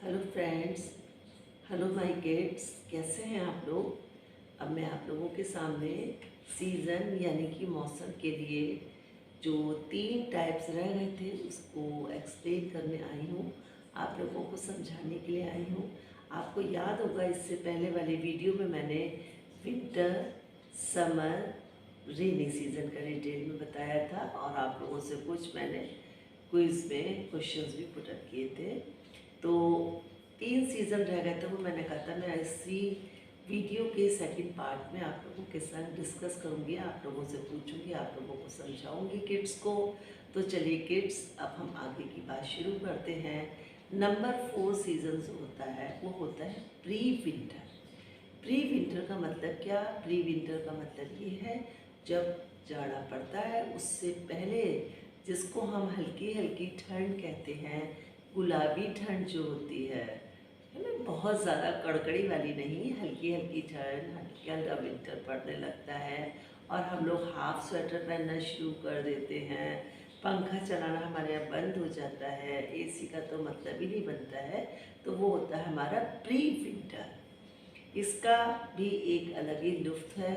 Hello friends, hello my kids, कैसे हैं आप लोग। अब मैं आप लोगों के सामने सीज़न यानी कि मौसम के लिए जो 3 टाइप्स रह गए थे उसको एक्सप्लेन करने आई हूँ, आप लोगों को समझाने के लिए आई हूँ। आपको याद होगा इससे पहले वाले वीडियो में मैंने विंटर, समर, रेनी सीज़न का डिटेल में बताया था और आप लोगों से कुछ मैंने क्विज़ में क्वेश्चंस भी पुट अप किए थे। तो 3 सीज़न रह गए थे, वो मैंने कहा था मैं इसी वीडियो के सेकंड पार्ट में आप लोगों के साथ डिस्कस करूँगी, आप लोगों से पूछूँगी, आप लोगों को समझाऊँगी किड्स को। तो चलिए किड्स, अब हम आगे की बात शुरू करते हैं। नंबर 4 सीज़न जो होता है वो होता है प्री विंटर। प्री विंटर का मतलब क्या? प्री विंटर का मतलब ये है जब जाड़ा पड़ता है उससे पहले, जिसको हम हल्की हल्की ठंड कहते हैं, गुलाबी ठंड जो होती है ना, बहुत ज़्यादा कड़कड़ी वाली नहीं, हल्की हल्की ठंड, हल्का हल्का विंटर पड़ने लगता है और हम लोग हाफ स्वेटर पहनना शुरू कर देते हैं। पंखा चलाना हमारे यहाँ बंद हो जाता है, एसी का तो मतलब ही नहीं बनता है। तो वो होता है हमारा प्री विंटर। इसका भी एक अलग ही लुत्फ़ है,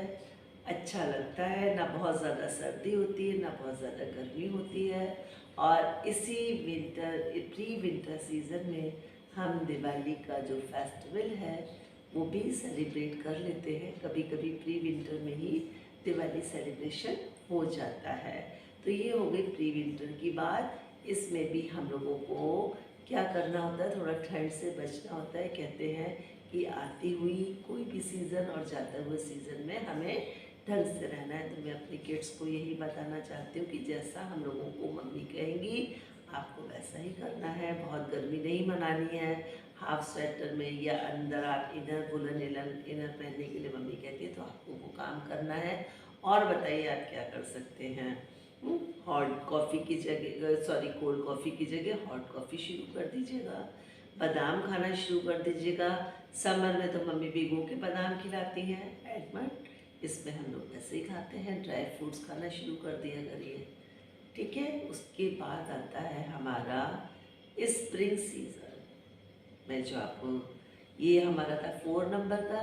अच्छा लगता है, ना बहुत ज़्यादा सर्दी होती है ना बहुत ज़्यादा गर्मी होती है। और इसी विंटर, प्री विंटर सीज़न में हम दिवाली का जो फेस्टिवल है वो भी सेलिब्रेट कर लेते हैं। कभी कभी प्री विंटर में ही दिवाली सेलिब्रेशन हो जाता है। तो ये हो गई प्री विंटर की बात। इसमें भी हम लोगों को क्या करना होता है, थोड़ा ठंड से बचना होता है। कहते हैं कि आती हुई कोई भी सीज़न और जाते हुए सीज़न में हमें ढंग से रहना है। तो मैं अपनी किड्स को यही बताना चाहती हूँ कि जैसा हम लोगों को मम्मी कहेंगी आपको वैसा ही करना है। बहुत गर्मी नहीं मनानी है, हाफ स्वेटर में या अंदर आप इनर वुलन इनर पहनने के लिए मम्मी कहती है तो आपको वो काम करना है। और बताइए आप क्या कर सकते हैं। हॉट कॉफ़ी की जगह, सॉरी, कोल्ड कॉफ़ी की जगह हॉट कॉफ़ी शुरू कर दीजिएगा, बादाम खाना शुरू कर दीजिएगा। समर में तो मम्मी भिगो के बादाम खिलाती हैं एडमंड, इसमें हम लोग ऐसे ही खाते हैं, ड्राई फ्रूट्स खाना शुरू कर दिया करिए, ठीक है। उसके बाद आता है हमारा स्प्रिंग सीज़न। मैं जो आपको, ये हमारा था 4 नंबर का।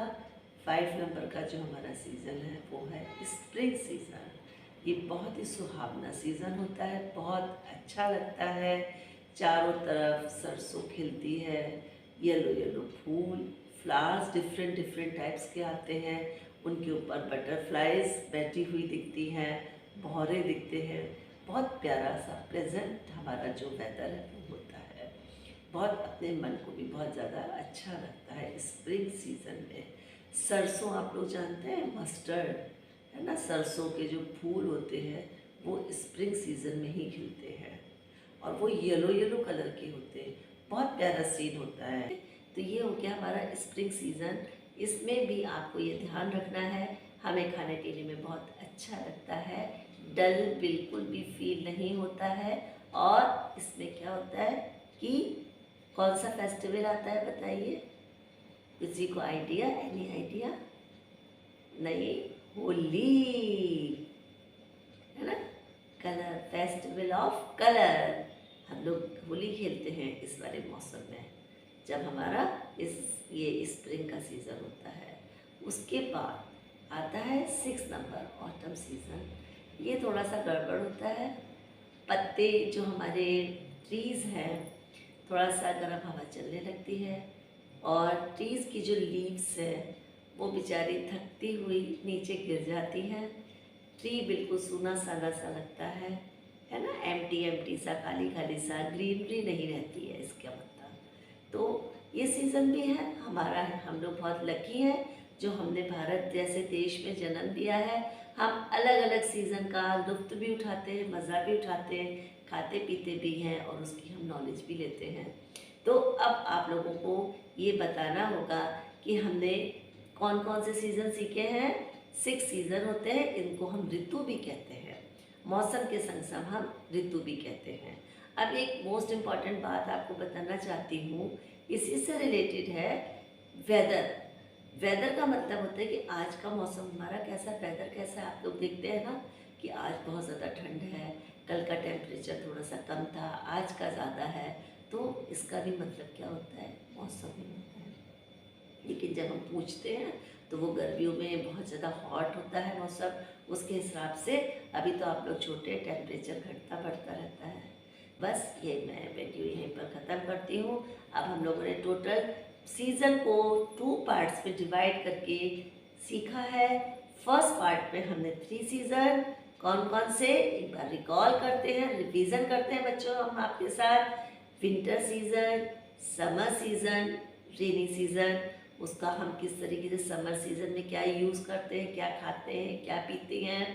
5 नंबर का जो हमारा सीज़न है वो है स्प्रिंग सीज़न। ये बहुत ही सुहावना सीज़न होता है, बहुत अच्छा लगता है। चारों तरफ सरसों खिलती है, येलो येलो फूल, फ्लावर्स डिफरेंट डिफरेंट टाइप्स के आते हैं, उनके ऊपर बटरफ्लाइज बैठी हुई दिखती हैं, भौरे दिखते हैं। बहुत प्यारा सा प्लेजेंट हमारा जो वेदर है वो होता है। बहुत अपने मन को भी बहुत ज़्यादा अच्छा लगता है स्प्रिंग सीज़न में। सरसों आप लोग जानते हैं, मस्टर्ड है ना, सरसों के जो फूल होते हैं वो स्प्रिंग सीज़न में ही खिलते हैं और वो येलो येलो कलर के होते हैं, बहुत प्यारा सीन होता है। तो ये हो गया हमारा स्प्रिंग सीज़न। इसमें भी आपको ये ध्यान रखना है, हमें खाने पीने में बहुत अच्छा लगता है, डल बिल्कुल भी फील नहीं होता है। और इसमें क्या होता है कि कौन सा फेस्टिवल आता है बताइए, किसी को आइडिया, एनी आइडिया? नहीं, होली है ना, कलर, फेस्टिवल ऑफ कलर। हम लोग होली खेलते हैं इस वाले मौसम में, जब हमारा ये स्प्रिंग का सीज़न होता है। उसके बाद आता है 6 नंबर, ऑटम सीज़न। ये थोड़ा सा गड़बड़ होता है, पत्ते जो हमारे ट्रीज़ हैं, थोड़ा सा गर्म हवा चलने लगती है और ट्रीज़ की जो लीव्स है वो बेचारी थकती हुई नीचे गिर जाती हैं। ट्री बिल्कुल सूना साना सा लगता है ना, एम्प्टी एम्प्टी सा, खाली खाली सा, ग्रीनरी नहीं रहती है इसका मतलब। तो ये सीज़न भी है हमारा, है, हम लोग बहुत लकी हैं जो हमने भारत जैसे देश में जन्म लिया है। हम अलग अलग सीज़न का लुत्फ़ भी उठाते हैं, मज़ा भी उठाते हैं, खाते पीते भी हैं और उसकी हम नॉलेज भी लेते हैं। तो अब आप लोगों को ये बताना होगा कि हमने कौन कौन से सीज़न सीखे हैं। 6 सीज़न होते हैं, इनको हम ऋतु भी कहते हैं, मौसम के संग संग हम ऋतु भी कहते हैं। अब एक मोस्ट इम्पॉर्टेंट बात आपको बताना चाहती हूँ, इसी से रिलेटेड है वेदर। वेदर का मतलब होता है कि आज का मौसम हमारा कैसा, वेदर कैसा है। आप लोग देखते हैं ना कि आज बहुत ज़्यादा ठंड है, कल का टेम्परेचर थोड़ा सा कम था, आज का ज़्यादा है। तो इसका भी मतलब क्या होता है, मौसम ही होता है। लेकिन जब हम पूछते हैं तो वो गर्मियों में बहुत ज़्यादा हॉट होता है मौसम, उसके हिसाब से अभी तो आप लोग छोटे, टेम्परेचर घटता बढ़ता रहता है। बस ये मैं वीडियो यहीं पर ख़त्म करती हूँ। अब हम लोगों ने टोटल सीज़न को 2 पार्ट्स में डिवाइड करके सीखा है। फर्स्ट पार्ट में हमने 3 सीज़न कौन कौन से एक बार रिकॉल करते हैं, रिवीजन करते हैं बच्चों हम आपके साथ। Winter season, summer season, rainy season, उसका हम किस तरीके से समर सीज़न में क्या यूज़ करते हैं, क्या खाते हैं, क्या पीते हैं,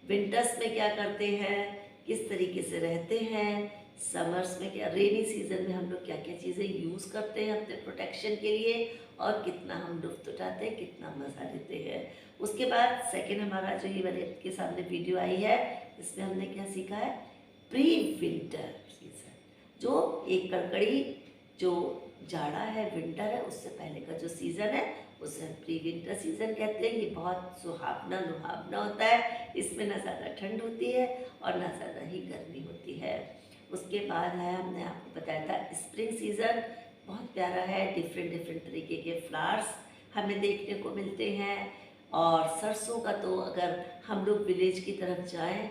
विंटर्स में क्या करते हैं, किस तरीके से रहते हैं, समर्स में क्या, रेनी सीज़न में हम लोग क्या क्या चीज़ें यूज़ करते हैं अपने प्रोटेक्शन के लिए, और कितना हम लुत्फ़ उठाते हैं, कितना मज़ा लेते हैं। उसके बाद सेकेंड हमारा जो ये वाले आपके सामने वीडियो आई है, इसमें हमने क्या सीखा है, प्री विंटर सीज़न, जो एक कड़कड़ी जो जाड़ा है, विंटर है, उससे पहले का जो सीज़न है उसे हम प्री विंटर सीज़न कहते हैं। ये बहुत सुहावना लुहावना होता है, इसमें ना ज़्यादा ठंड होती है और ना ज़्यादा ही गर्मी होती है। उसके बाद है, हमने आपको बताया था स्प्रिंग सीज़न, बहुत प्यारा है, डिफरेंट डिफरेंट तरीके के फ्लावर्स हमें देखने को मिलते हैं। और सरसों का तो अगर हम लोग विलेज की तरफ जाएं,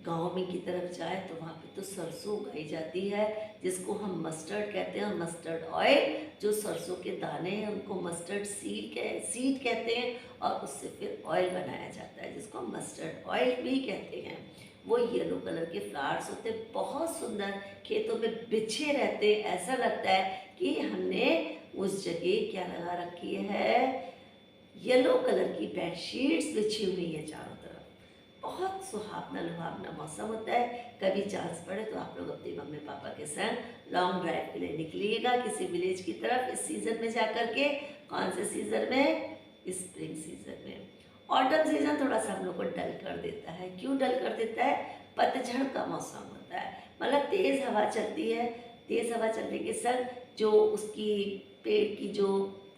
गांव में की तरफ जाए तो वहाँ पे तो सरसों उगाई जाती है, जिसको हम मस्टर्ड कहते हैं। और मस्टर्ड ऑयल, जो सरसों के दाने हैं उनको मस्टर्ड सीड कहते हैं, और उससे फिर ऑयल बनाया जाता है जिसको मस्टर्ड ऑयल भी कहते हैं। वो येलो कलर के फ्लावर्स होते हैं, बहुत सुंदर, खेतों में बिछे रहते हैं, ऐसा लगता है कि हमने उस जगह क्या लगा रखी है, येलो कलर की बेडशीट्स बिछी हुई है चारों तरफ। बहुत सुहावना लुहावना मौसम होता है। कभी चांस पड़े तो आप लोग अपने मम्मी पापा के संग लॉन्ग ड्राइव के लिए निकलिएगा किसी विलेज की तरफ इस सीज़न में जाकर के। कौन से सीज़न में, स्प्रिंग सीज़न में। ऑटम सीज़न थोड़ा सा हम लोग को डल कर देता है। क्यों डल कर देता है, पतझड़ का मौसम होता है, मतलब तेज़ हवा चलती है, तेज़ हवा चलने के संग जो उसकी पेड़ की जो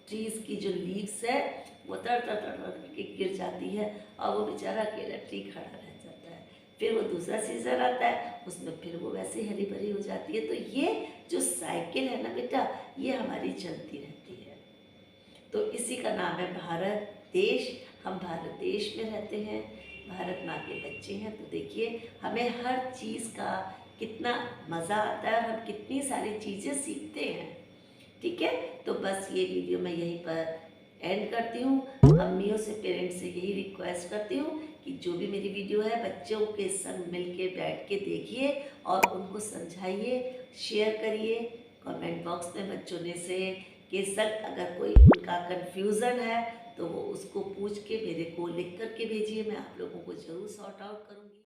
ट्रीज़ की जो लीव्स है वो तर तर तर तर करके गिर जाती है, और वो बेचारा अकेला ट्री खड़ा रह जाता है। फिर वो दूसरा सीज़न आता है, उसमें फिर वो वैसे हरी भरी हो जाती है। तो ये जो साइकिल है ना बेटा, ये हमारी चलती रहती है। तो इसी का नाम है भारत देश। हम भारत देश में रहते हैं, भारत माँ के बच्चे हैं। तो देखिए हमें हर चीज़ का कितना मज़ा आता है और हम कितनी सारी चीज़ें सीखते हैं। ठीक है, तो बस ये वीडियो मैं यहीं पर एंड करती हूँ। मम्मियों से, पेरेंट्स से यही रिक्वेस्ट करती हूँ कि जो भी मेरी वीडियो है बच्चों के संग मिल के बैठ के देखिए और उनको समझाइए, शेयर करिए। कमेंट बॉक्स में बच्चों ने से के संग अगर कोई उनका कन्फ्यूज़न है तो वो उसको पूछ के मेरे को लिख करके भेजिए, मैं आप लोगों को ज़रूर सॉर्ट आउट करूँगी।